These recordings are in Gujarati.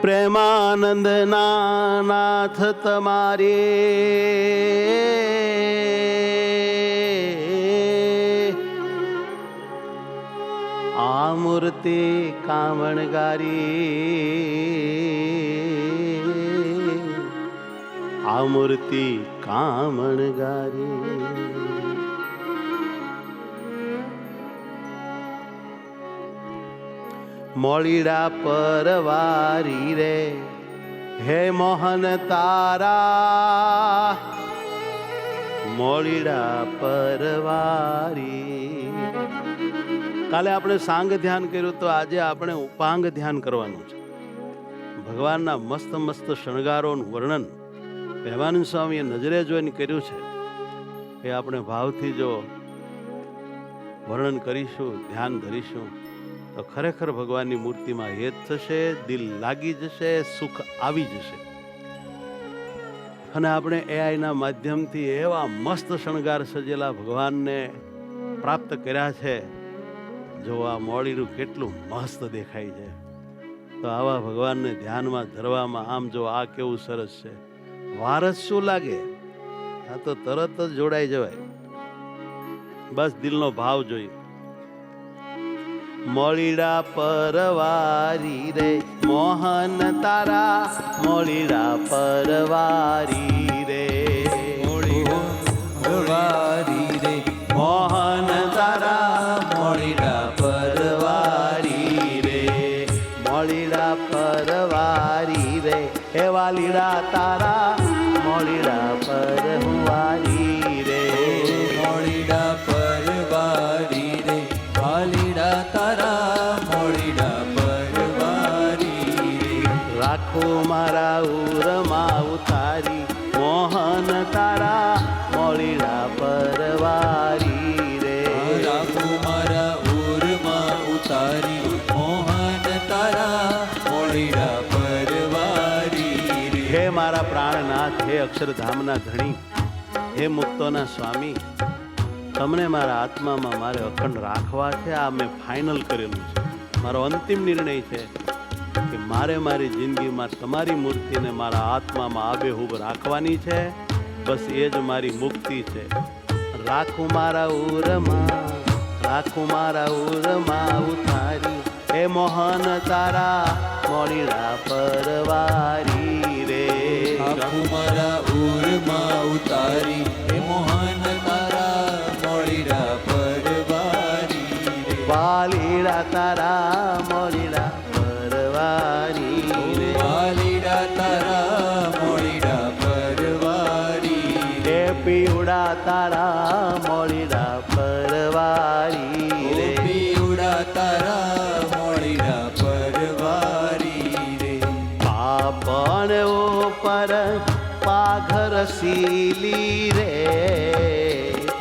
પ્રેમાનંદ નાથ તમારે આ મૂર્તિ કામણગારી, આ મૂર્તિ કામણગારી. મોળીડા પરવારી રે હે મોહન તારા, મોળીડા પરવારી. કાલે આપણે સાંગ ધ્યાન કર્યું તો આજે આપણે ઉપાંગ ધ્યાન કરવાનું છે. ભગવાનના મસ્ત મસ્ત શણગારોનું વર્ણન પ્રેમાનંદ સ્વામીએ નજરે જોઈને કર્યું છે. એ આપણે ભાવથી જો વર્ણન કરીશું, ધ્યાન ધરીશું તો ખરેખર ભગવાનની મૂર્તિમાં હેત થશે, દિલ લાગી જશે, સુખ આવી જશે. અને આપણે એઆઈના માધ્યમથી એવા મસ્ત શણગાર સજેલા ભગવાનને પ્રાપ્ત કર્યા છે. જો આ મોડીનું કેટલું મસ્ત દેખાય છે. તો આવા ભગવાનને ધ્યાનમાં ધરવામાં આમ જો આ કેવું સરસ છે. વારસ શું લાગે, આ તો તરત જ જોડાઈ જવાય. બસ દિલનો ભાવ જોઈએ. મોળીડા પરવારી રે મોહન તારા, મોળીડા પરવારી રે, મોળીડા પરવારી રે મોહન તારા, મોળીડા પરવારી રે, મોળીડા પરવારી રે હે વાલીડા તારા, મોળીડા પરવારી રે, મોળીડા પરવારી રે વાલીડા તારા, મોળીડા પરવારી રે. રાખો મારા ઉરમાં ઉતારી મોહન તારા, મોળીડા પરવારી રે, રાખો મારા ઉરમાં ઉતારી મોહન તારા, મોળીડા પરવારી રે. હે મારા પ્રાણનાથ, હે અક્ષરધામના ધણી, હે મુક્તોના સ્વામી, તમને મારા આત્મામાં મારે અખંડ રાખવા છે. આ મેં ફાઇનલ કરેલું છે. મારો અંતિમ નિર્ણય છે કે મારે મારી જિંદગીમાં તમારી મૂર્તિને મારા આત્મામાં આબેહૂબ રાખવાની છે. બસ એ જ મારી મુક્તિ છે. રાખું મારા ઉરમાં, રાખું મારા ઉરમાં ઉતારી હે મોહન તારા, મોળીડા પરવારી રે, રાખું મારા ઉરમાં ઉતારી હે મોહન તારા, મોળીડા પરવારી રે. વાલીડા તારા, મોળીડા પરવારી રે, વાલીડા તારા, મોળીડા પરવારી રે. હે પીવડા તારા, મોળીડા પરવારી રે, પીવડા તારા, મોળીડા પરવારી રે. પાપણ ઉપર પાઘર સીલી રે,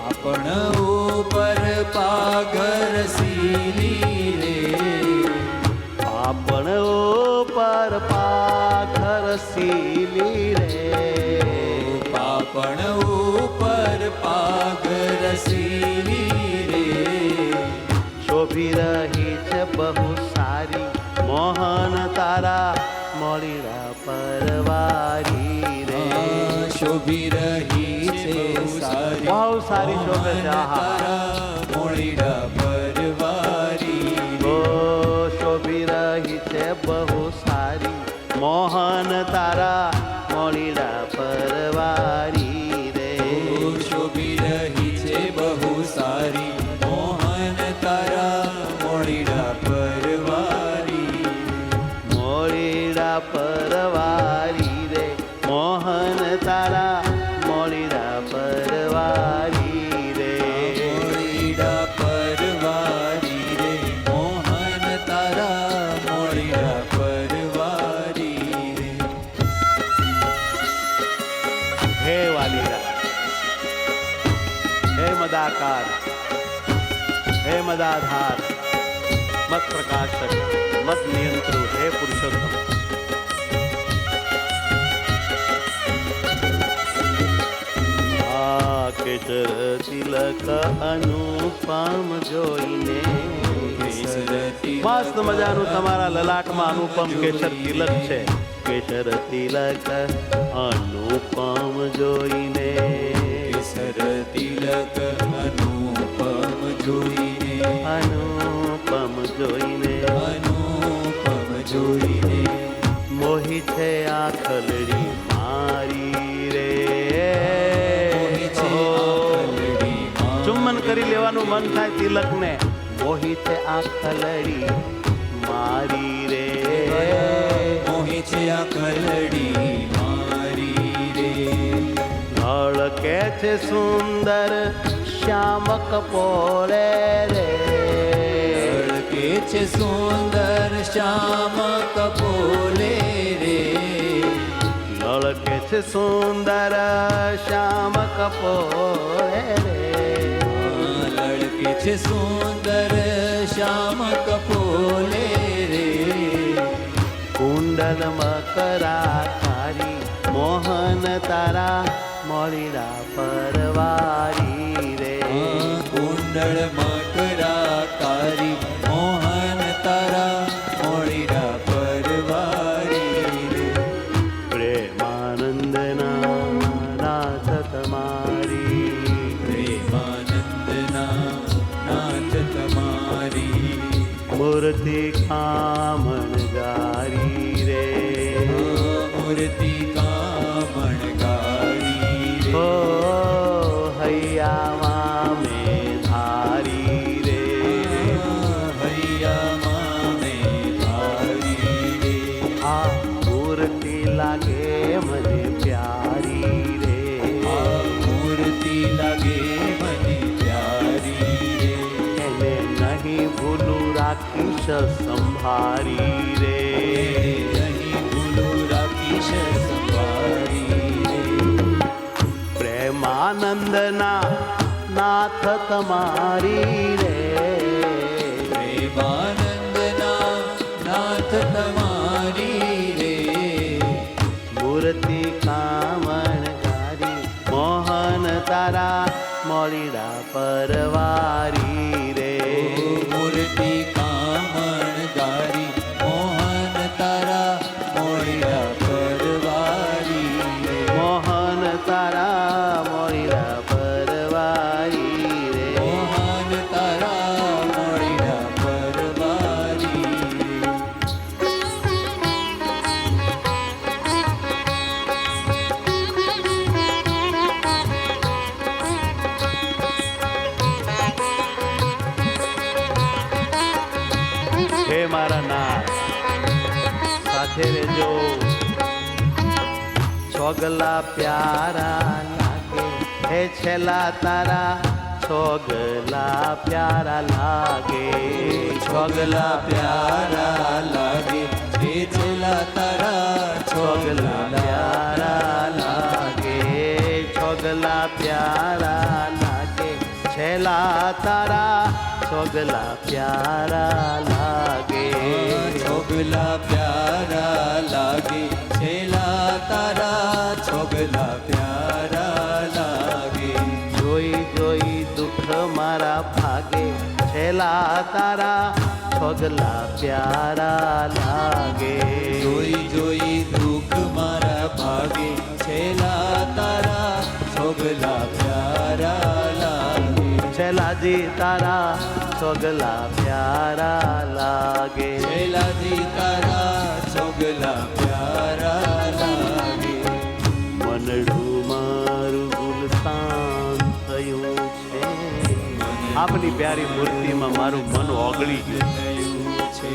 આપણ ઉપર પાઘર સીલી રે. પાપણ ઉપર પાઘર સીલી રે, પાપણ ઉપર પાઘર સીલી રે. શોભી રહી છે બહુ સારી મોહન તારા, મોળીડા પરવારી રે, શોભી રહી છે સારી, બહુ સારી શોભે છે. તારા, મોળીડા પરવારી રે. ઓ શોભી રહી છે બહુ સારી મોહન તારા, મોળીડા પરવારી રે, શોભી રહી છે બહુ સારી મોહન તારા, મોળીડા પરવારી. મોળીડા પરવારી રે મોહન તારા, મોળીડા પરવારી રે, મોળીડા પરવારી રે મોહન તારા, મોળીડા પરવારી રે. હે વાલીડા, હે મદાકાર, હે મદાધાર, મત પ્રકાશક, મત નિયંત્રુ, હે પુરુષોત્તમ. આ કેસર તિલક અનુપમ જોઈને કેસર તિલક મસ્ત મજાનું તમારા લલાટમાં અનુપમ કેસર તિલક છે. કેસર તિલક અનુપમ જોઈને કેસર તિલક અનુપમ જોઈને અનુપમ જોઈને અનુપમ જોઈને મોહી છે આખલડી મારી રે. મોહી છે આખલડી મારી. ચુંબન કરી લેવાનું મન થાય તિલકને. મોહી છે આખલડી મારી રે. મોહી છે આખલડી મારી રે. ધડકે છે સુંદર શ્યામ કપોળે રે. ધડકે છે સુંદર શ્યામ કપોલે રે. લળકે છે સુંદર શ્યામ કપોળે રે. લડકે છે સુંદર શ્યામ કપોલે રે. કુંડલ મકરાકારી મોહન તારા મોળીડા પરવારી રે. કુંડળ મકરાકારી મોહન તારા મોડીડા પરવારી રે. પ્રેમાનંદના નાથ તમારી. પ્રેમાનંદના નાથ તમારી. મૂર્તિ કામણ ગારી રે. મૂર્તિ કામણ ગારી ઓ રે. હૈયામાં મેં ધારી રે. હૈયામાં મેં ધારી રે. આ મૂર્તિ લાગે મને પ્યારી રે. આ મૂર્તિ લાગે મને પ્યારી રે. એને નહીં ભૂલું રાખીશ સંભારી રે. નહીં ભૂલું રાખીશ સંભાળી રે. પ્રેમાનંદના નાથ તમારી રે. પ્રેમાનંદના નાથ તમારી રે. મૂર્તિ કામણ ગારી મોહન તારા મોળીડા પરવારી રે. મૂર્તિ કામણ ગારી મોહન તારા મોડીડા પરવારી રે. મોહન તારા મોળીડા પરવારી રે. મોહન તારા મોડીડા પરવારી રે. હે મારા નાથ સાથે રેજો. છોગલા પ્યારા લાગે હે છેલા તારા. છોગલા પ્યારા લાગે. છોગલા પ્યારા લાગે છે છેલા તારા. છોગલા પ્યારા લાગે. છોગલા પ્યારા લાગે છેલા તારા. છોગલા પ્યારા લાગે. છોગલા પ્યારા લાગે છેલા તારા. છોગલા પ્યારા લાગે. જોઈ જોઈ દુઃખ મારા ભાગે છેલા તારા. છોગલા પ્યારા લાગે. જોઈ જોઈ દુઃખ મારા ભાગે છેલા તારા. છોગલા પ્યારા લાગે. છેલાજી તારા છોગલા પ્યારા લાગે. છેલાજી તારા છોગલા પ્યારા લાગે. મનડું મારું ગુલસ્તાન થયું છે. આપની પ્યારી મૂર્તિમાં મારું મન ઓગળી ગયું. થયું છે.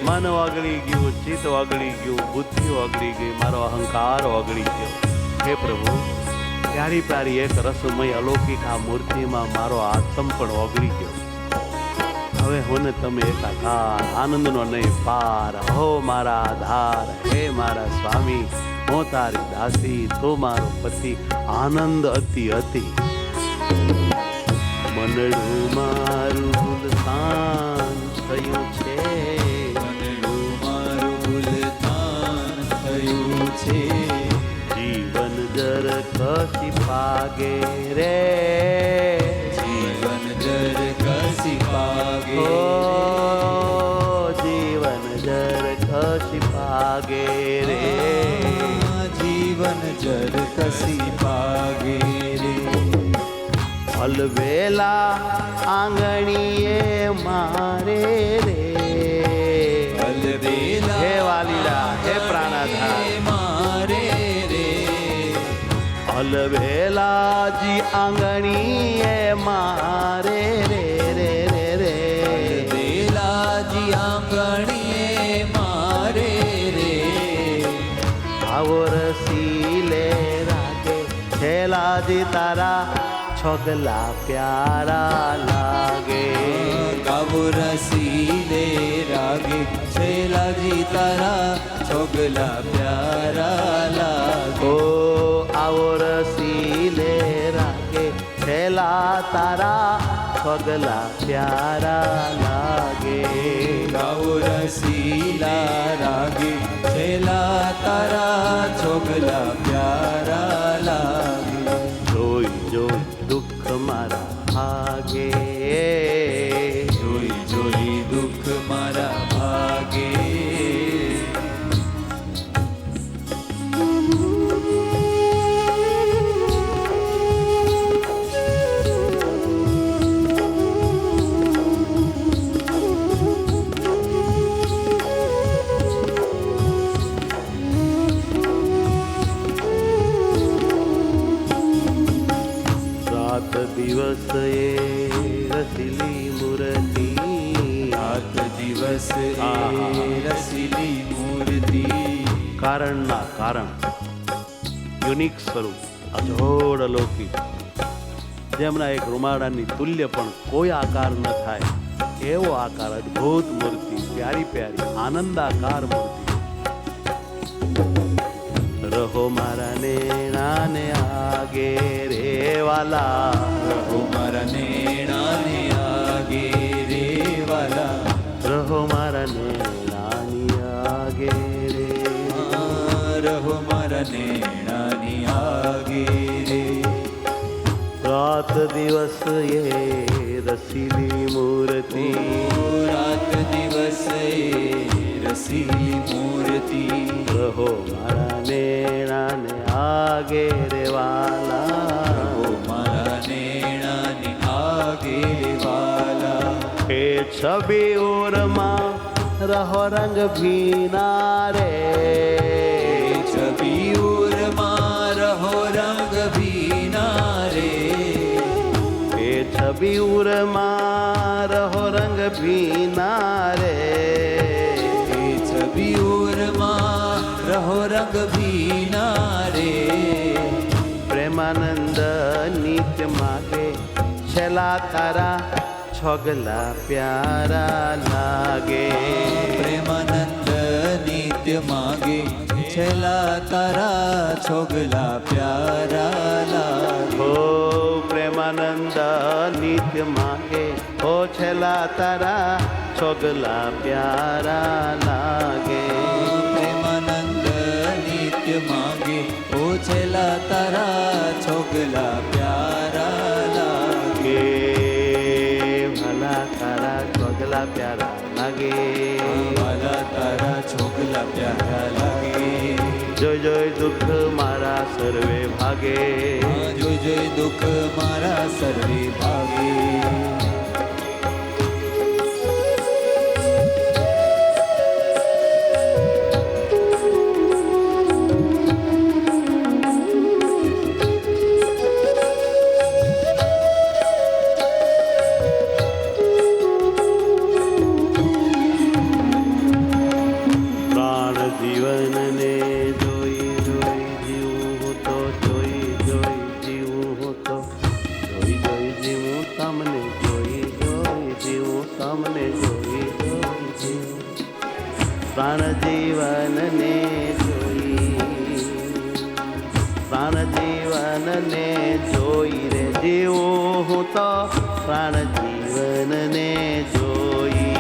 મન ઓગળી ગયું, ચિત્ત ઓગળી ગયું, બુદ્ધિ ઓગળી ગઈ, મારો અહંકાર ઓગળી ગયો. હે પ્રભુ, પ્યારી પ્યારી એક રસમય અલૌકિક આ મૂર્તિમાં મારો આત્મ પણ ઓગળી ગયો. હવે હું તમે એકાકાર આનંદનો નહીં પાર. હો મારા આધાર, હે મારા સ્વામી, હું તારી દાસી, તું મારો પતિ. આનંદ અતિ અતિ. મનડું મારું ગુલસ્તાન થયું છે. મનડું મારું ગુલતાન થયું છે. જીવન જર કશી પાગે રે. ખસી પાગે રે. જીવન જર કસી પાગે રે. હલવેલા આંગણીએ મારે રે. હલવેલા હે વાલીડા હે પ્રાણાધાર મારે રે. હલવેલાજી આંગણીએ મારે રે રે રે રે. હલવેલાજી આંગણીએ મારે રે. આવો રસીલે રાગે છેલાજી તારા છોગલા પ્યારા લાગે. ગાવો રસીલે રાગે છેલાજી તારા છોગલા પ્યારા લાગે. ઓ આવો રસીલે રાગે છેલા તારા છોગલા પ્યારા લાગે. ગાવો રસીલા રાગે છેલા તારા છોગલા પ્યારા લાગે. જોઈ જોઈ દુઃખ મારા ભાગે. જોઈ જોઈ દુઃખ મારા ભાગે. રાત દિવસ એ રસીલી મૂર્તિ. રાત દિવસ એ આહા. રસીલી મૂર્તિ. કારણના કારણ યુનિક સ્વરૂપ અજોડ અલૌકિક, જેમના એક રૂમાડાની તુલ્ય પણ કોઈ આકાર ન થાય એવો આકાર, અદ્ભુત મૂર્તિ, પ્યારી પ્યારી આનંદાકાર મૂર્તિ. રહો મારા નેણાને આગે રે વાલા. રહો મારા નેણાને આગે રે વાલા. રહો મારા નેણાની આગે રે. રહો મારા નેણાની આગે રે. રાત દિવસ એ રસીલી મૂર્તિ. રાત દિવસ એ રસીલી મૂર્તિ. રહો મારા નેણાને આગે રે વાલા. રહો મારા નેણાની આગે વાલા. હે છબી ઉરમાં રહો રંગ ભીના રે. છબીઉરમાં રહો રંગ ભીના રે. હે છબી ઉરમાં રહો રંગ ભીના રે. છબીઉરમાં રહો રંગ ભીના રે. પ્રેમાનંદ નિત્ય માગે છેલા તારા છોગલા પ્યારા લાગે. પ્રેમાનંદ નિત્ય માગે છેલા તારા છોગલા પ્યારા લાગે. હો પ્રેમાનંદ નિત્ય માગે હો છેલા તારા છોગલા પ્યારા લાગે. પ્રેમાનંદ નિત્ય માગે ઓ છેલા તારા છોગલા પ્યારા લાગે. ભલા તારા છોગલા પ્યારા લાગે. વાલા તારા છોગલા પ્યારા લાગે. જોઈ જોઈ દુઃખ મારા સર્વે ભાગે. જોઈ જોઈ દુઃખ મારા સર્વે ભાગે. પ્રાણ જીવનને જોઈ જોઈ જીવું તો જોઈ જોઈ જીવું તો જોઈ જોઈ જીવું તમને જોઈ જોઈ જીવું તમને જોઈ જોઈ જીવું. પ્રાણ જીવનને જોઈ, પ્રાણ જીવનને જોઈ રે જીવું હું તો પ્રાણ જીવનને જોઈ.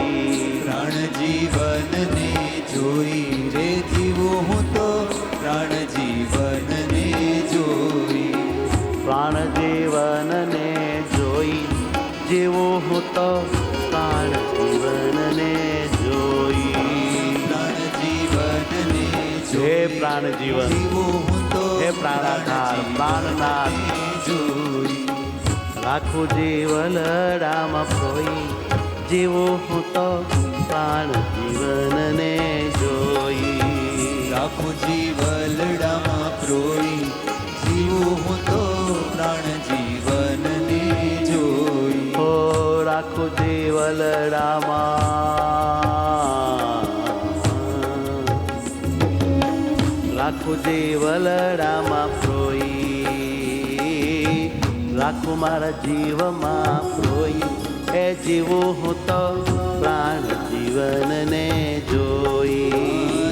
પ્રાણ જીવનને જોઈ રે જીવો હું તો પ્રાણ જીવનને જોઈ. પ્રાણ જીવનને જોઈ જીવું હું તો પ્રાણ જીવનને જોઈ. પ્રાણ હે પ્રાણ જીવન, જીવું હું તો હે પ્રાણાધાર પ્રાણનાથ, જોઈ. રાખું જીવલડામાં પ્રોઈ, જીવું હું તો પ્રાણ જીવનને જોઈ. રાખું જીવલડામાં પ્રોઈ, જીવું હું તો પ્રાણ જીવનને જોઈ. હો રાખું જીવલડામાં, રાખું જીવલડામાં પ્રોઈ, રાખું મારા જીવમાં પ્રોઈ, એ જીવું હું તો પ્રાણ જીવનને જોઈ.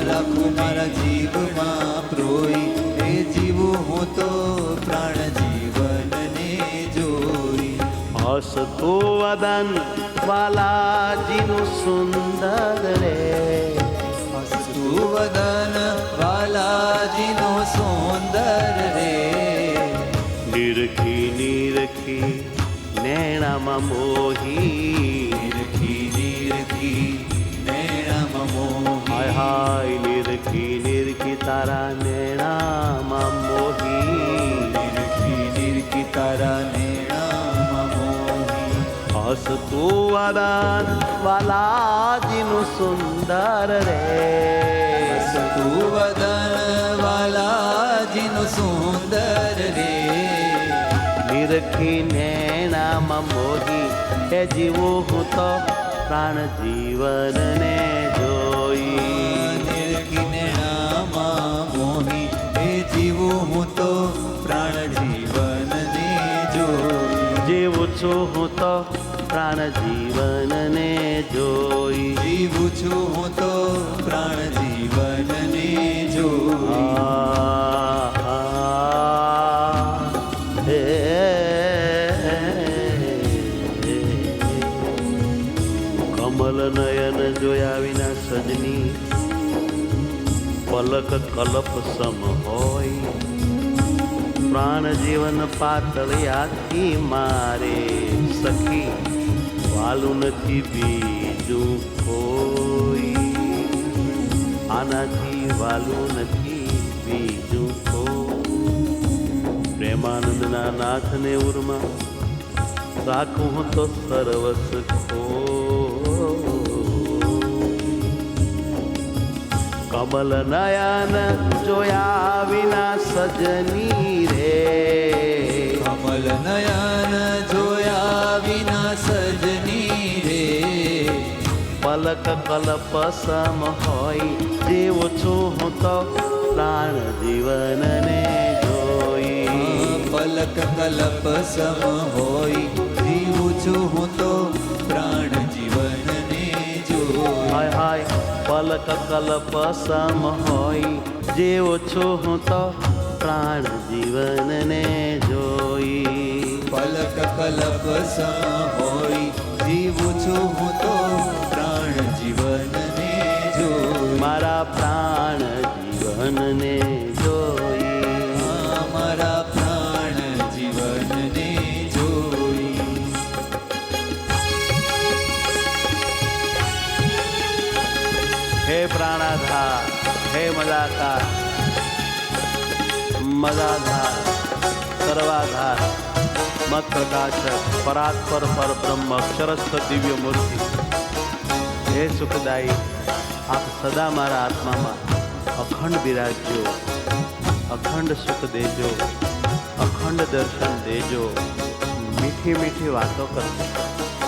રાખું મારા જીવમાં પ્રોઈ, એ જીવું હું તો પ્રાણ જીવનને જોઈ. હસતું વદન બાલાજીનું સુંદર રે, હસતું વદન બાલાજીનો સુંદર રે. નિરખી નિરખી નૈણામાં મોહી, નિરખી નિરખી નૈણામાં મોહી. હાય હાય નિરખી નિરખી તારા નૈણામાં મોહી. નિરખી નિરખી તારા નૈણામાં મોહી. હસતું વદન બાલાજીનું સુંદર રે, હસતું વદન બાલાજીનો સુંદર રે. નિરખી નૈણામાં મોહી, એ જીવું હું તો પ્રાણ જીવનને જોઈ. નિરખી નૈણામાં મોહી, એ જીવું હું તો પ્રાણ જીવનને જોઈ. જીવું છું હું તો પ્રાણ જીવનને જોઈ. જીવું છું હું તો પ્રાણ જીવનને જોઈ. કમલ નયન જોયા વિના સજની, પલક કલપ સમ હોય. પ્રાણ જીવન પાતળિયાથી મારે સખી, વાલું નથી બીજું કોઈ. આનાથી વાલું નથી બીજું કોઈ. પ્રેમાનંદના નાથને ઉરમાં રાખું હું તો સર્વસ ખો. કમલ નયન જોયા વિના સજની રે, કમલ નયન જોયા વિના સજની રે. પલક કલપ સમ હોય, જેવું છું હું તો પ્રાણ જીવનને જોઈ. પલક કલપ સમ હોય, જીવું છું હું તો પ્રાણ જીવનને જોઈ. હાય હાય પલક કલપ સમ હોય, જેવો છું હું તો પ્રાણ જીવનને જોઈ. પલક કલપ સમ હોય, જીવું છું હું તો પ્રાણ જીવનને જોઈ. મારા પ્રાણ જીવનને જોઈ. મારા પ્રાણ જીવનને જોઈ. હે પ્રાણાધાર, હે મદાકાર, મદાધાર, સર્વાધાર, મત પ્રકાશક, પરાત્પર પરબ્રહ્મ, અક્ષરસ્થ દિવ્ય મૂર્તિ, હે સુખદાયી, આપ સદા મારા આત્મામાં અખંડ બિરાજજો, અખંડ સુખ દેજો, અખંડ દર્શન દેજો, મીઠી મીઠી વાતો કરજો.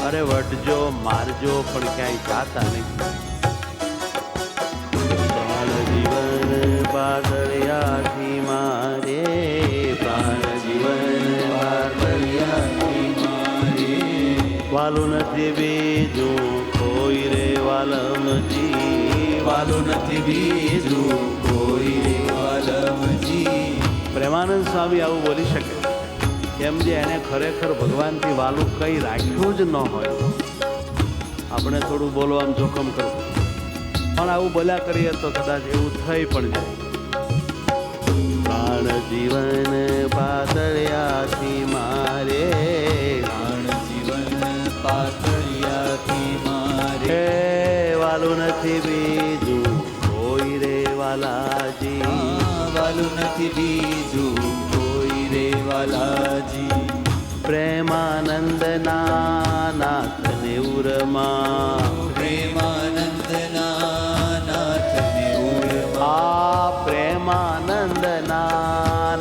અરે વઢજો મારજો પણ ક્યાંય જાતા નહીં. પ્રાણ જીવન પાતળિયાથી મારે, પ્રાણ જીવન પાતળિયાથી મારે. વાલું નથી બીજું કોઈ રે વાલમજી, વાલું નથી બીજું કોઈ રે વાલમજી. પ્રેમાનંદ સ્વામી આવું બોલી શકે કેમ જે એને ખરેખર ભગવાનથી વાલું કંઈ રાખ્યું જ ન હોય. આપણે થોડું બોલવામાં જોખમ કરવું, પણ આવું બોલ્યા કરીએ તો કદાચ એવું થઈ પણ જાય. પ્રાણ જીવન પાતળિયાથી મારે, પ્રાણ જીવન પાતળિયાથી મારે. હે વાલું નથી બીજું કોઈ રે વાલાજી, બાલાજી પ્રેમાનંદના નાથને ઉરમાં પ્રેમાનંદના નાથને ઉરમાં આ પ્રેમાનંદના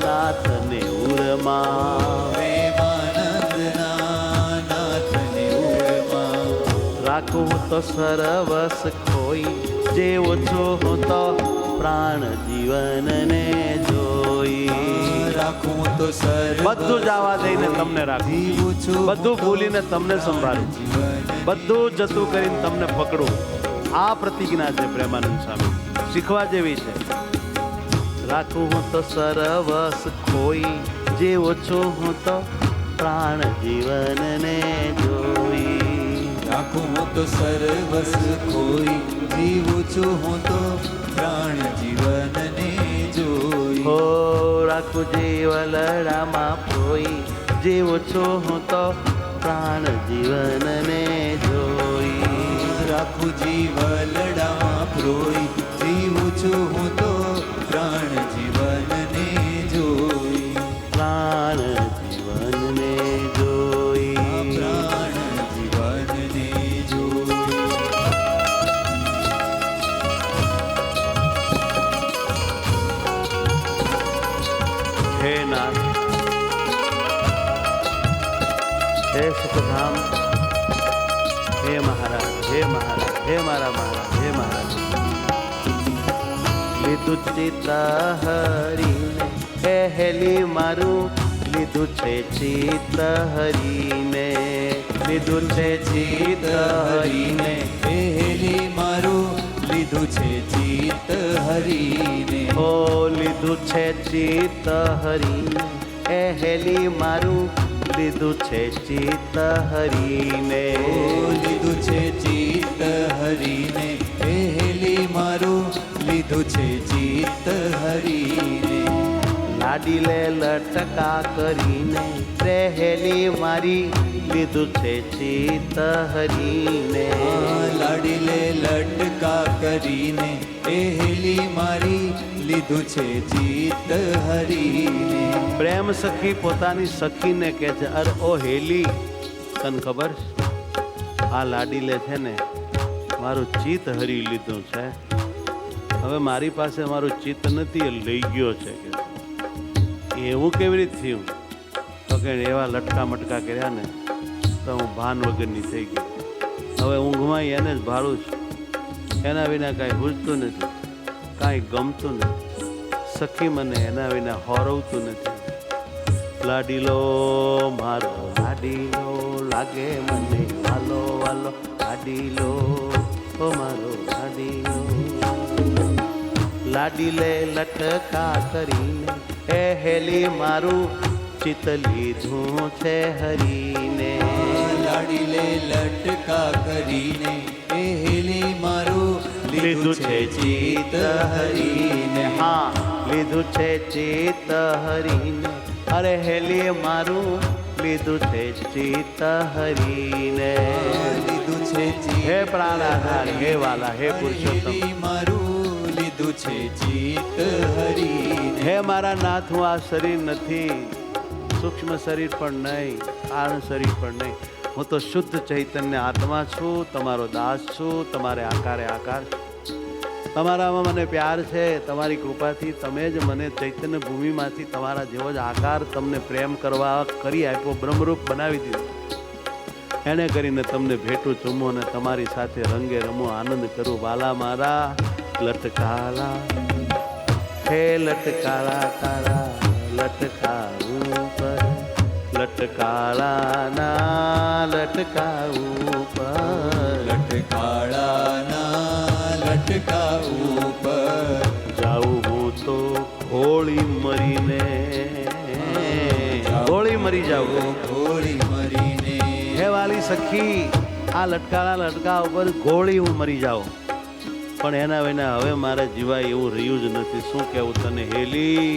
નાથને ઉરમાં પ્રેમાનંદના નાથને ઉરમાં રાખું તો સરવસ ખોઈ જેવો છો હું તો પ્રાણ જીવનને જોઈ રાખું તો સર્વ બધું જ આવા દઈને તમને રાખું, જીવું છું બધું ભૂલીને તમને સંભાળું, બધું જતું કરીને તમને પકડું. આ પ્રતિજ્ઞા છે પ્રેમાનંદ સ્વામી, શીખવા જેવી છે. રાખું હું તો સરવસ ખોઈ જેવો છું હું તો પ્રાણ જીવનને જોઈ રાખું હું તો સર્વસ ખોઈ જીવું છું હું તો પ્રાણ જીવનને જોઈ હો રાખું જીવલડામાં પોઈ જેવો છું હું તો પ્રાણ જીવનને જોઈ રાખું જીવલડામાં પ્રોઈ જીવું છું હું તો પ્રાણ જીવનને જોઈ પ્રાણ જીવનને જોઈ પ્રાણ જીવનને જોઈ હે નાથ, હે સુખધામ, હે મહારાજ, હે મહારાજ, હે મારા મહારાજ, હે મહારાજ. લીધું ચિત્ત હરીને હેલી મારું, લીધું છે ચિત્ત હરીને, લીધું છે ચિત્ત હરીને, પહેલી મારું લીધું છે ચિત્ત હરીને ઓ લીધું છે ચિત્ત હરીને હેલી મારું, લીધું છે ચિત્ત હરીને, લીધું છે ચિત્ત હરીને પહેલી મારું લીધું છે ચિત્ત હરીને લાડી લે લટકા કરીને રહેલી મારી, લીધું છે ચિત્ત હરીને, લાડી લે લટકા કરીને પહેલી મારી લીધું છે ચિત્ત હરીને પ્રેમ સખી પોતાની સખીને કહે છે, અરે ઓ હેલી, તને ખબર છે આ લાડીલે છે ને મારું ચિત્ત હરી લીધું છે, હવે મારી પાસે મારું ચિત્ત નથી, એ લઈ ગયો છે. કે એવું કેવી રીતે થયું? તો કે એવા લટકા મટકા કર્યા ને તો હું ભાન વગરની થઈ ગઈ. હવે ઊંઘમાં એને જ ભાળું છું, એના વિના કાંઈ ભૂજતું નથી, કાંઈ ગમતું નથી. સખી મને એના વિના હોરવતું નથી. લાડીલો મારો લાડીલો લાગે મને વાલો વાલો, લાડીલો ઓ મારો લાડીલો. લાડીલે લટકા કરીને હેલી મારું, ચિત્ત લીધું છે હરીને, લાડી લે લટકા કરીને પહેલી મારું લીધું છે ચિત્ત હરીને હા લીધું છે ચિત્ત હરીને, અરે હેલી મારું લીધું છે ચિત્ત હરીને. લીધું છે હે પ્રાણાધાર, હે વાલા, હે પુરુષોત્તમ, મારું લીધું છે ચિત્ત હરીને હે મારા નાથ, હું આ શરીર નથી, સૂક્ષ્મ શરીર પણ નહીં, કારણ શરીર પણ નહીં, હું તો શુદ્ધ ચૈતન્ય આત્મા છું, તમારો દાસ છું, તમારે આકારે આકાર છું. તમારામાં મને પ્યાર છે, તમારી કૃપાથી તમે જ મને ચૈતન્ય ભૂમિમાંથી તમારા જેવો જ આકાર તમને પ્રેમ કરવા કરી આપ્યો, બ્રહ્મરૂપ બનાવી દીધું. એને કરીને તમને ભેટું ચૂમું અને તમારી સાથે રંગે રમું, આનંદ કરું. વાલા મારા લટકાલા, હે લટકાલા તારા લટકા ઉપર, લટકાળા ના લટકા ઉપર, લટકાળાના લટકા ઉપર જાઉં હું તો હોળી મરીને, હોળી મરી જાઉં. ગોળી મરીને હે વાલી સખી, આ લટકાળા લટકા ઉપર ગોળી હું મરી જાઉં, પણ એના વિના હવે મારે જીવાય એવું રહ્યું જ નથી. શું કેવું તને હેલી?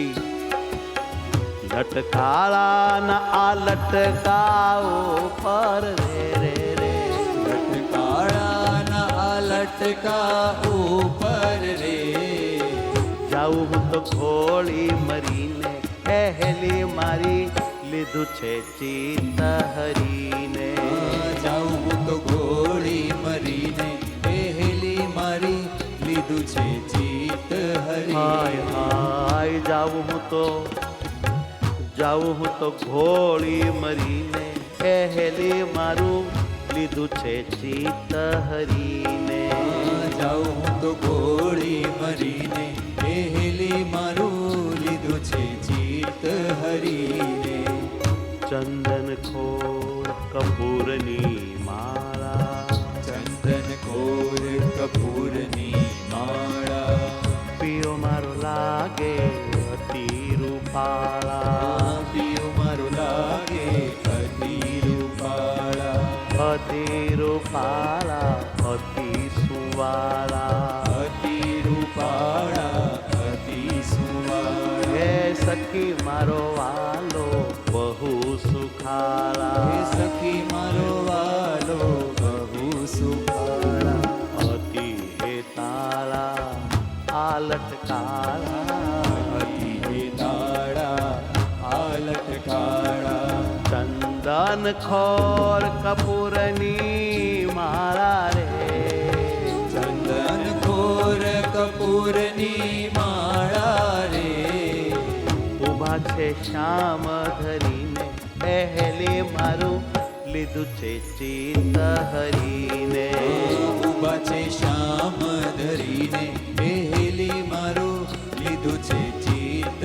લટકાળા ના આ લટકાઓ પર રે રે રે, લટકાળાના આ લટકા ઉપર રે જાઉં હું તો ગોળી મરીને હેલી મારી, લીધું છે ચિત્ત હરીને. જાઉં હું તો ઘોડી મરીને પહેલી મારી લીધું છે ચિત્ત હરી. હાય હાય જાઉં હું તો ઘોડી મરીને પહેલી મારું લીધું છે ચિત્ત હરીને. જાઉં હું તો ઘોડી મરીને પહેલી મારું લીધું છે ચિત્ત હરીને. ચંદન ખોર કપૂરની માળા, ચંદન કોર કપૂરની માળા. પિયો મારો લાગે અતિ રૂપાળા, પિયો મારો લાગે અતિ રૂપાળા. અતિ રૂપાળા અતિ સુવાળા. અતિ રૂપાળા અતિ સુવાળા. હે સખી મારો વાલો બહુ સુખાળા. હે સખી મારો વાલો બહુ સુખાળા. અતિ હેતાળા આલટ કાળા. અતિ હેતાળા આલટ કાળા. ચંદન ખોર કપૂરની માળા રે. ચંદન કોર કપૂરની માળા રે. ઉભા છે શ્યામ ધરીને પહેલી મારું લીધું છે ચિત્ત હરીને. ઉભા છે શ્યામ ધરીને પહેલી મારું લીધું છે ચિત્ત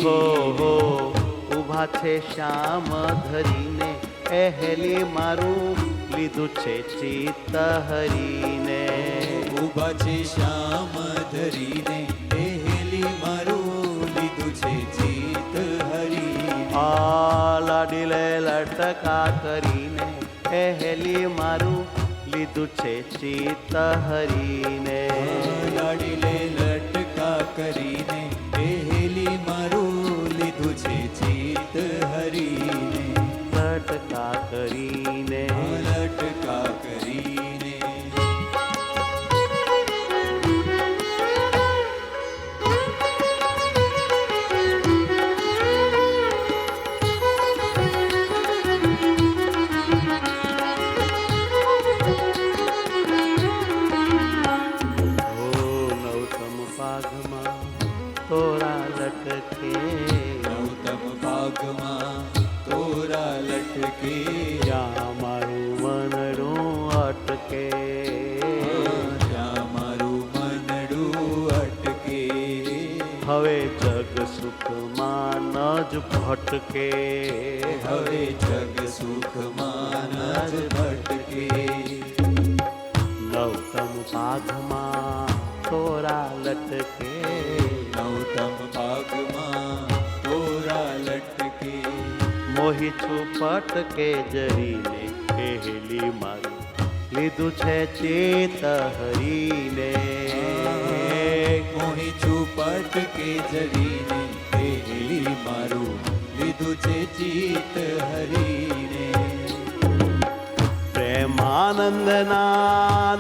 હો હો હરી. ઉભા છે શ્યામ ધરીને પહેલી મારું લીધું છે ચિત્ત હરીને. ઉભા છે શ્યામ ધરીને પહેલી મારું લીધું છે ચિત્ત હરી. આ લાડીલે લટકા કરીને પહેલી મારું લીધું છે ચિત્ત હરીને. લાડીલે લટકા કરીને પહેલી મારું લીધું છે ચિત્ત હરીને. લટકા કરીને લટકા કરીને. નવતમ પાઘમાં તોરા લટકે. નવતમ ભાગમાં તોરા લટકે. જ્યાં મારું મનડું અટકે. ત્યાં મારું મનડું અટકે. હવે જગ સુખમાં ન જ ભટકે. હવે જગ સુખમાં જ ભટકે. નવતમ પાઘમાં તોરા લટકે. નવતમ ભાગમાં તોરા લટકે. મોહી છું પટકે જરીને પહેલી મારું લીધું છે ચિત્ત હરીને. મોહી છુપટ કે જરીને પહેલી મારું લીધું છે ચિત્ત હરીને. પ્રેમાનંદના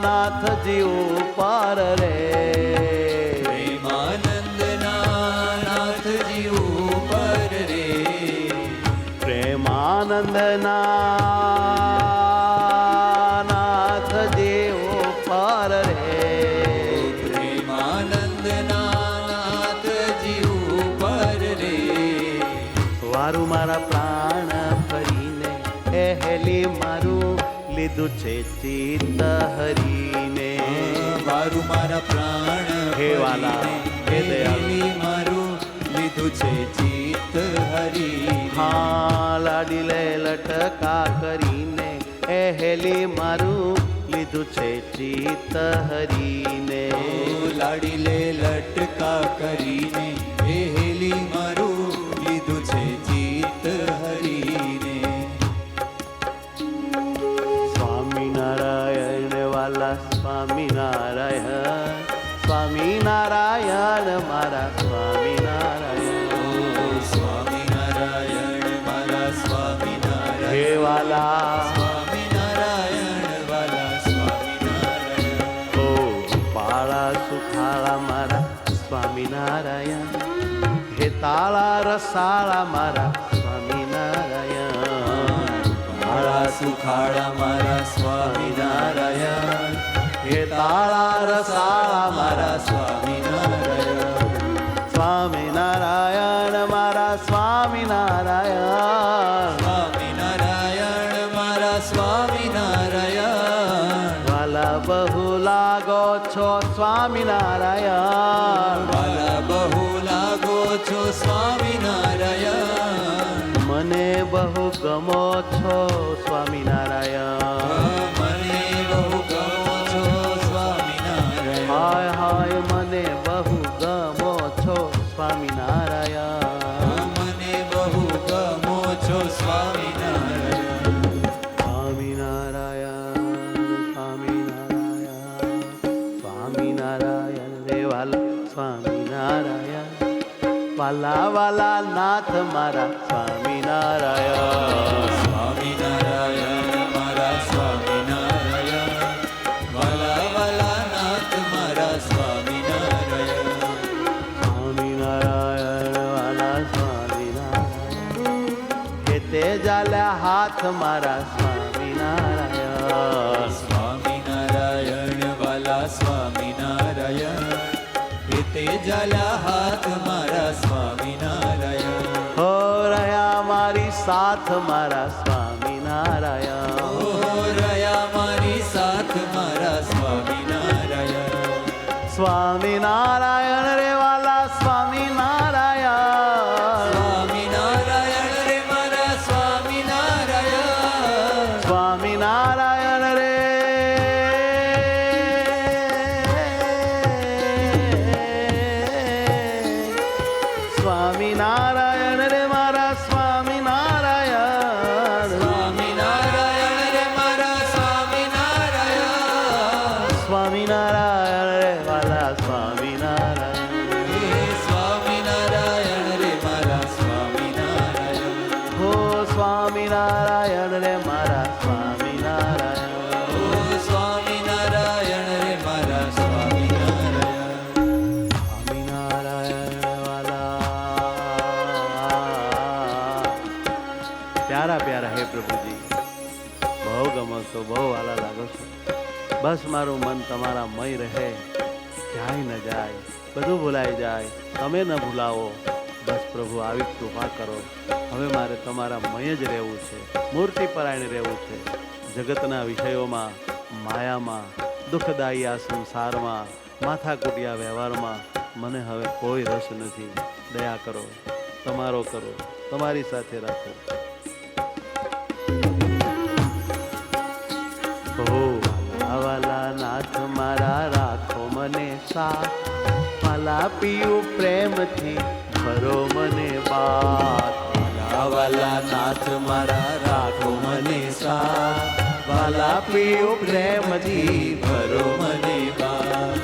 નાથજી ઉપર રે. પ્રેમાનંદના નાથજી ઉપર રે. પ્રેમાનંદના નાથજી ઉપર રે. પ્રેમાનંદના નાથજી ઉપર રે. વારું મારા પ્રાણ ફરીને પહેલી મારું લીધું છે ચિત્ત હરીને. મારું મારા પ્રાણ હે વાલા, હે દયાળુ. પહેલી મારું લીધું છે ચિત્ત હરી. હા લાડીલે લટકા કરીને પહેલી મારું લીધું છે ચિત્ત હરીને. લાડીલે લટકા કરીને પહેલી મારું લીધું છે ચિત્ત હરીને. સ્વામિનારાયણ વાલા સ્વામિનારાયણ. સ્વામિનારાયણ મારા સ્વામિનારાયણ. સ્વામિનારાયણ મારા સ્વામિનારાયણ. હે વાલા સ્વામિનારાયણ વાલા સ્વામિનારાયણ. ઓ પાળા સુખાળા મારા સ્વામિનારાયણ. હે તાળા રસાળા મારા સ્વામિનારાયણ. સુખાળા મારા સ્વામિનારાયણ. હે તાળા રસાળા મારા સ્વામિનારાયણ. સ્વામિનારાયણ મારા સ્વામિનારાયણ. સ્વામિનારાયણ મારા સ્વામિનારાયણ. વાલા બહુ લાગો છો સ્વામિનારાયણ. વાલા બહુ લાગો છો સ્વામિનારાયણ. મને બહુ ગમો છો સ્વામિનારાયણ. મને બહુ ગમો છો સ્વામિનારાયણ. હાય હાય મને બહુ ગમો છો સ્વામિનારાયણ. મને બહુ ગમો છો સ્વામિનારાયણ. સ્વામિનારાયણ સ્વામિનારાયણ સ્વામિનારાયણ રે વાલા સ્વામિનારાયણ. વાલા વાલા નાથ મારા સ્વામિનારાયણ. સ્વામિનારાયણ મારા સ્વામિનારાયણ. વાલા વાલા નાથ મારા સ્વામિનારાયણ. સ્વામિનારાયણ વાલા સ્વામિનારાયણ. હે તે જાલ્યા હાથ મારા સ્વામિનારાયણ. સ્વામિનારાયણ વાલા સ્વામિનારાયણ. તે જાલ્યા હાથ મારા સ્વામિનારાયણ. હો રહ્યા મારી સાથ મારા સ્વામિનારાયણ. ઓ રહ્યા મારી સાથ મારા સ્વામિનારાયણ. સ્વામિનારાયણ રે વાલા સ્વામિનારાયણ. સ્વામિનારાયણ રે મારા સ્વામિનારાયણ. સ્વામિનારાયણ રે સ્વામિનારાયણ રે મારા સ્વામિનારાયણ. સ્વામિનારાયણ રે મારા સ્વામિનારાયણ. સ્વામિનારાયણ રે વાલા સ્વામિનારાયણ. હે સ્વામિનારાયણ રે મારા સ્વામિનારાયણ. હો સ્વામિનારાયણ રે મારા સ્વામિનારાયણ. ઓ સ્વામિનારાયણ રે મારા સ્વામિનારાયણ. સ્વામિનારાયણ વાલા પ્યારા પ્યારા હે પ્રભુજી, બહુ ગમો છો, બહુ વાલા લાગો છો. બસ મારું મન તમારા મય રહે, ક્યાંય ન જાય, બધું ભૂલાઈ જાય, તમે ન ભૂલાવો. બસ પ્રભુ આવી કૃપા કરો. હવે મારે તમારા મય જ રહેવું છે, મૂર્તિ પરાયણે રહેવું છે. જગતના વિષયોમાં, માયામાં, દુઃખદાયી આ સંસારમાં, માથાકૂટિયા વ્યવહારમાં મને હવે કોઈ રસ નથી. દયા કરો, તમારો કરો, તમારી સાથે રાખો. ઓ વાલા નાથ મારા રાખો મને સાથ. વાલા પીયું પ્રેમથી ભરો મને બાત. વાલા નાથ મારા રાખો મને સાથ. વાલા પીયું પ્રેમથી ભરો મને બાત.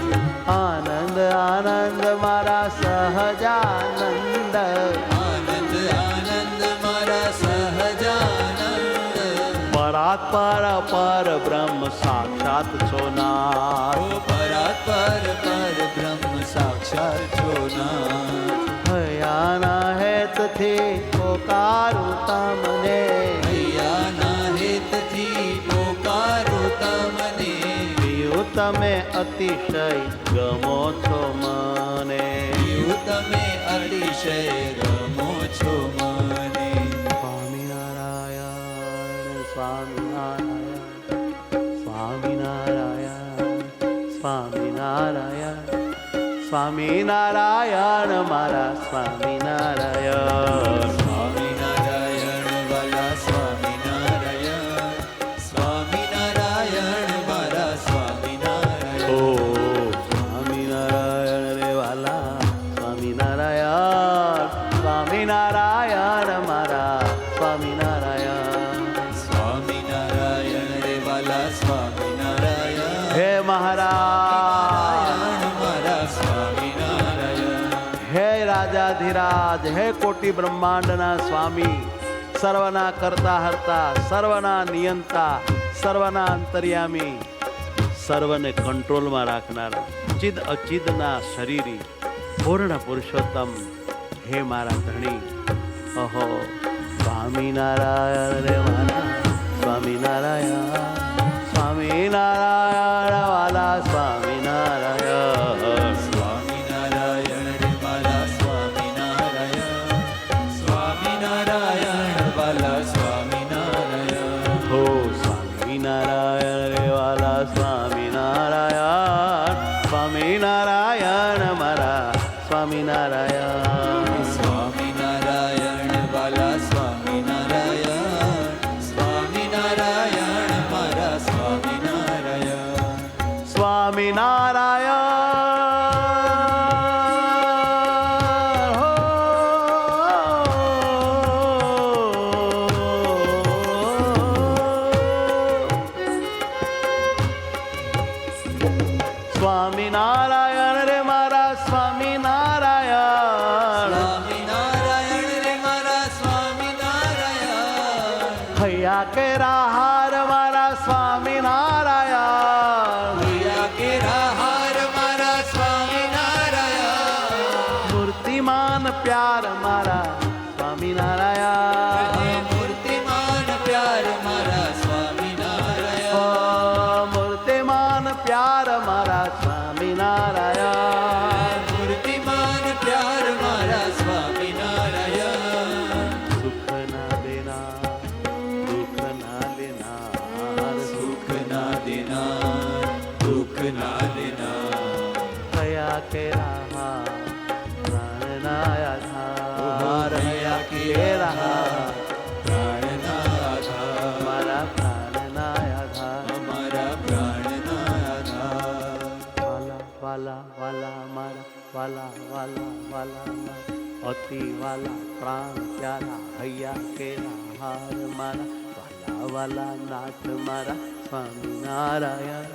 આનંદ આનંદ મારા સહજાનંદ. આનંદ આનંદ મારા સહજાનંદ. પરાત્પર પર બ્રહ્મ સાક્ષાત છો નાથ. ઓ પરાત્પર પર બ્રહ્મ સાક્ષાત છો નાથ. હયાના હેતથી પોકારું તમને. હૈયાના હેતથી પોકારો તમને. પ્રિય તમે અતિશય ગમો છો મને. એવું તમે અતિશય ગમો છો મને. સ્વામિનારાયણ સ્વામિનારાયણ સ્વામિનારાયણ સ્વામિનારાયણ સ્વામિનારાયણ મારા સ્વામિનારાયણ. સ્વામિનારાયણ વાલા સ્વામિનારાયણ. સ્વામિનારાયણ મારા સ્વામિનારાયણ. ઓ સ્વામિનારાયણ રે વાલા સ્વામિનારાયણ. સ્વામિનારાયણ મારા સ્વામિનારાયણ. સ્વામિનારાયણ રે વાલા સ્વામિનારાયણ. હે મહારાજ, મારા સ્વામિનારાયણ. હે રાજાધિરાજ, હે કોટી બ્રહ્માંડના સ્વામી, સર્વના કરતા હરતા, સર્વના નિયંતા, સર્વના અંતર્યામી, સર્વને કંટ્રોલમાં રાખનારા, ચિદ અચિદના શરીરી, પૂર્ણ પુરુષોત્તમ, હે મારા ધણી. ઓહો સ્વામિનારાયણ રે મારા સ્વામિનારાયણ સ્વામિનારાયણ વાલા સ્વામિનારાયણ સ્વામિનારાયણ રે વાલા સ્વામિનારાયણ સ્વામિનારાયણ વાલા સ્વામિનારાયણ હો સ્વામિનારાયણ રે વાલા સ્વામિનારાયણ સ્વામિનારાયણ મારા સ્વામિનારાયણ સ્વામિનારાયણ વાલા સ્વામિનારાયણ સ્વામિનારાયણ મારા સ્વામિનારાયણ સ્વામિનારાયણ હો સ્વામિનારાયણ રે મારા સ્વામિનારાયણ સ્વામિનારાયણ રે મારા સ્વામિનારાયણ હૈયા કેરા હાર મારા સ્વામિનારાયણ હૈયા કેરા હાર મારા સ્વામિનારાયણ મૂર્તિમાન પ્યાર મારા સ્વામિનારાયણ મૂર્તિમાન પ્યાર મારા સ્વામિનારાયણ મૂર્તિમાન પ્યાર મારા સ્વામિનારાયણ મૂર્તિમાન પ્યાર મારા સ્વામિનારાયણ સુખ ના દેનાર દુઃખ ના દેનાર સુખ ના દેનાર દુઃખ ના દેનાર હૈયા કેરા હાર પ્રાણ ના આધાર હૈયા કેરા હાર પ્રાણના આધાર મારા પ્રાણ ના આધાર અમારા પ્રાણના આધાર વાલા વાલા વાલા મારા વાલા વાલા વાલા મારા અતિ વાલા પ્રાણ પ્યારા હૈયા કેરા હાર મારા વાલા વાલા નાથ મારા સ્વામિનારાયણ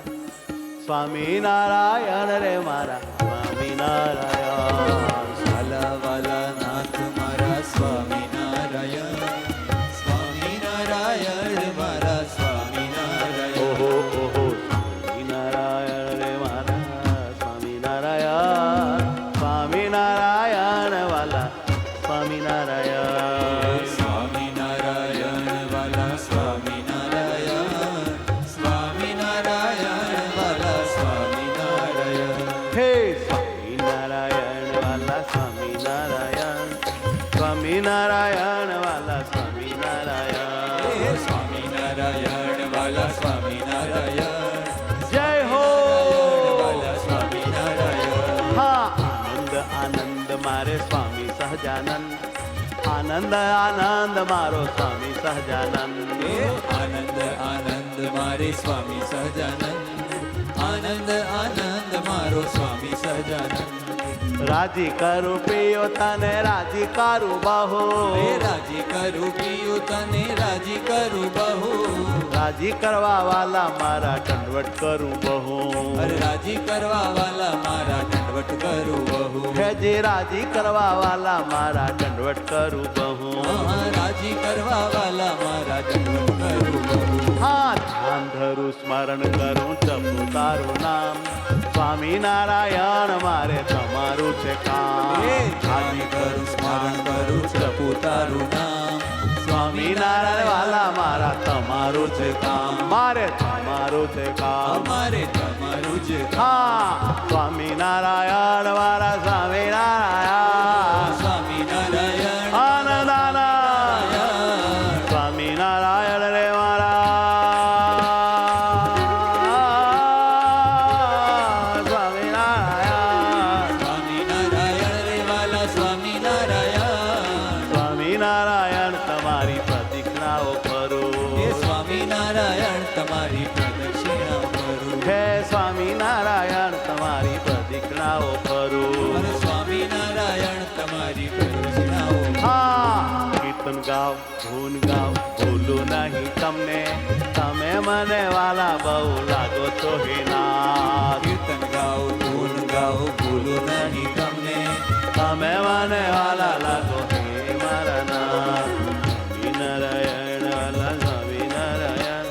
સ્વામિનારાયણ રે મારા સ્વામિનારાયણ વાલા વાલા નાથ મારા સ્વામિનારાયણ સ્વામિનારાયણ મારા સ્વામિનારાયણ ઓહો ઓહો સ્વામિનારાયણ રે મારા સ્વામિનારાયણ સ્વામિનારાયણ વાલા સ્વામિનારાયણ સ્વામિનારાયણ વાલા સ્વામિનારાયણ સ્વામિનારાયણ વાલા સ્વામિનારાયણ હે સ્વામિનારાયણ વાલા સ્વામિનારાયણ સ્વામિનારાયણ વાલા સ્વામિનારાયણ હે સ્વામિનારાયણ વાલા સ્વામિનારાયણ જય હો વાલા સ્વામિનારાયણ હા આનંદ આનંદ મારે સ્વામી સહજાનંદ આનંદ આનંદ મારો સ્વામી સહજાનંદ હે આનંદ આનંદ મારે સ્વામી સહજાનંદ આનંદ આનંદ મારો સ્વામી સહજાનંદ રાજી કરું પ્રિયો તને રાજી કરું બહુ હે રાજી કરું પિયું તને રાજી કરું બહુ રાજી કરવા વાલા મારા દંડવટ કરું બહુ અરે રાજી કરવા વાલા મારા દંડવટ કરું બહુ હે જે રાજી કરવા વાલા મારા દંડવટ કરું બહુ હા રાજી કરવા વાલા મારા દંડવટ કરું બહુ હા ધ્યાન ધરું સ્મરણ કરું જપું તારું નામ સ્વામિનારાયણ મારે તમારું છે કામ હે ધ્યાન કરું સ્મરણ કરું જપું તારું નામ સ્વામિનારાયણ વાલા મારા તમારું છે કામ મારે તમારું છે કામ અમારે તમારું જ હા સ્વામિનારાયણ વાલા સ્વામિનારાયણ સ્વામિનારાયણ આનંદ આનંદ સ્વામિનારાયણ રે મારા સ્વામિનારાયણ સ્વામિનારાયણ રે વાલા સ્વામિનારાયણ સ્વામિનારાયણ તમારી પ્રતિજ્ઞાઓ કરું હે સ્વામિનારાયણ તમારી પ્રદક્ષિણા કરું હે સ્વામિનારાયણ તમારી પ્રતિજ્ઞાઓ કરું અરે સ્વામિનારાયણ તમારી પ્રદક્ષિણાઓ હા કીર્તન ગાવ ધૂન ગાવ ભૂલું નહીં તમને તમે મને વાલા બહુ લાગો છો હે નાથ કીર્તન ગાઓ ધૂન ગાઓ ભૂલું નહીં તમને તમે મને વાલા લાગો હે મારા નાથ સ્વામિનારાયણ વાલા સ્વામિનારાયણ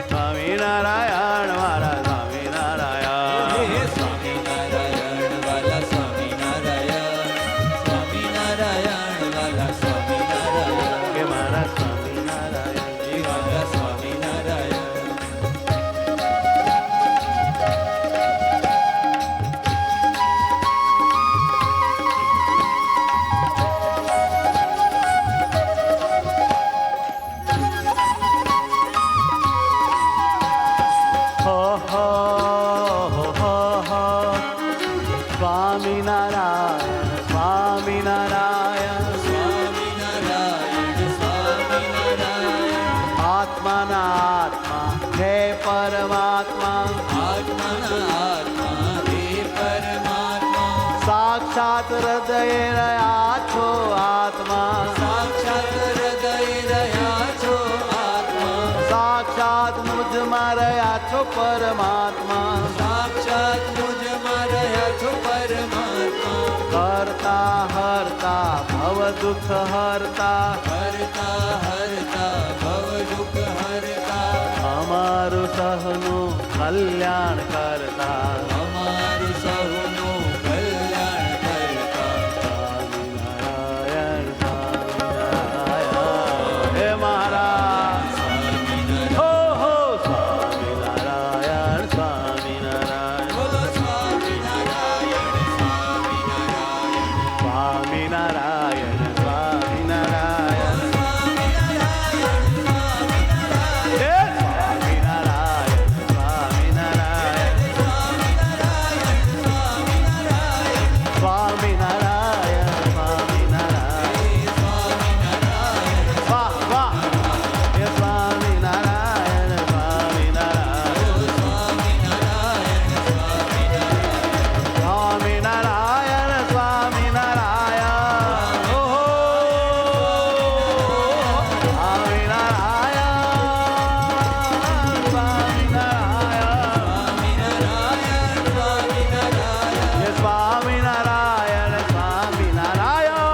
સ્વામિનારાયણ મારા સ્વામિનારાયણ હે સ્વામિનારાયણ વાલા સ્વામિનારાયણ સ્વામિનારાયણ વાલા સ્વામિનારાયણ કે મારા સ્વામિનારાયણ હે વાલા સ્વામિનારાયણ સ્વામિનારાયણ સ્વામિનારાયણ સ્વામિનારાયણ આત્માના આત્મા હે પરમાત્મા આત્માના આત્મા હે પરમાત્મા સાક્ષાત હૃદયે રહ્યા છો આત્મા સાક્ષાત હૃદય રહ્યા છો આત્મા સાક્ષાત મુજમાં રહ્યા છો પરમાત્મા સાક્ષાત મુજમાં રહ્યા છો પરમાત્મા કરતા હરતા ભવ દુઃખ હરતા હરતા હરતા ભવ દુઃખ હરતા અમારું સહનું કલ્યાણ કરતા અમારું સૌનું કલ્યાણ કરતા સ્વામિનારાયણ સ્વામિનારાયણ હે મહારાજ સ્વામિનારાયણ હો હો સ્વામિનારાયણ સ્વામિનારાયણ બોલો સ્વામિનારાયણ સ્વામિનારાયણ સ્વામિનારાયણ સ્વામિનારાયણ હે સ્વામિનારાયણ સ્વામિનારાયણ સ્વામિનારાયણ સ્વામિનારાયણ વાહ વાહ હે સ્વામિનારાયણ સ્વામિનારાયણ સ્વામિનારાયણ સ્વામિનારાયણ ઓહો સ્વામિનારાયણ સ્વામિનારાયણ હે સ્વામિનારાયણ સ્વામિનારાયણ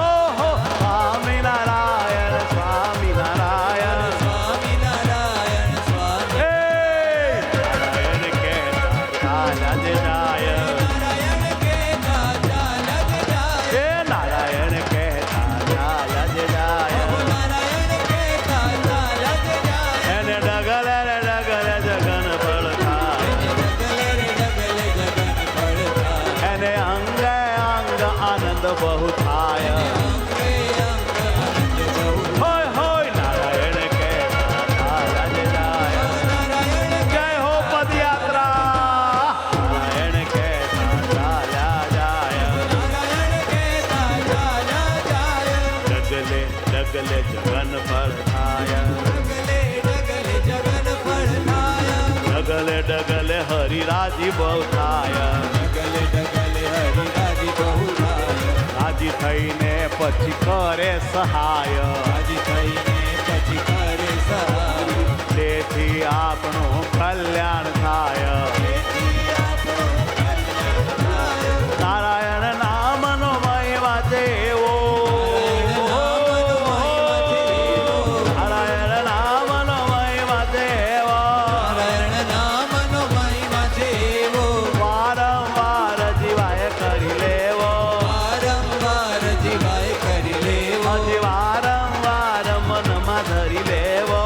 ઓહો સ્વામિનારાયણ સ્વામિનારાયણ હે નારાયણ કહેતા ચાલ્યા જાય હે નારાયણ કહેતા ચાલ્યા જાય એને ડગલે રે ડગલે જગન પડતા એને અંગે અંગ આનંદ બહુ થાય હોય હોય નારાયણ કહેતા ચાલ્યા જાય જય હો પદયાત્રા નારાયણ કહેતા ચાલ્યા જાય ડગલે ડગલે જગન પડતાય ડગલે ડગલે હરિરાજી બહુ થાય રાજી થઈને પછી કરે સહાય તેથી આપણું કલ્યાણ થાય નારાયણ નામનો મહિમા દેવો નારાયણ નામનો મહિમા દેવો વારંવાર જીવાય કરી લેવો હજી વારંવાર મનમાં ધરી લેવો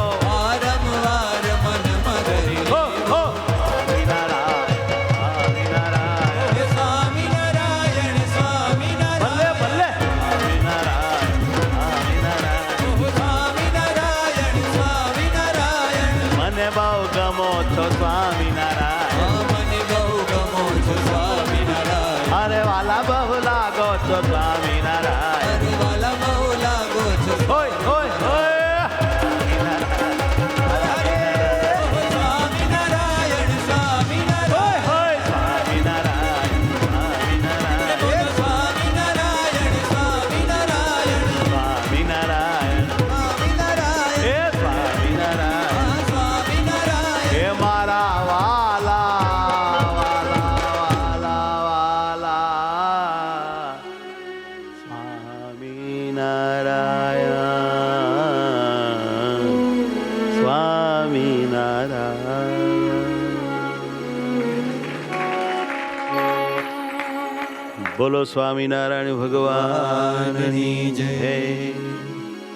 હો હો સ્વામિનારાયણ સ્વામિનારાયણ ભલે ભલે સ્વામિનારાયણ મને બહુ ગમો છો સ્વામિનારાયણ અરે વાલા બહુ લાગો છો સ્વામિનારાયણ હોય હોય હોય હોય હોય સ્વામિનારાયણ સ્વામિનારાયણ હે સ્વામિનારાયણ હે મારા વાલા વાલા વાલા વાલા સ્વામિનારાયણ સ્વામિનારાયણ બોલો સ્વામિનારાયણ ભગવાનની જય.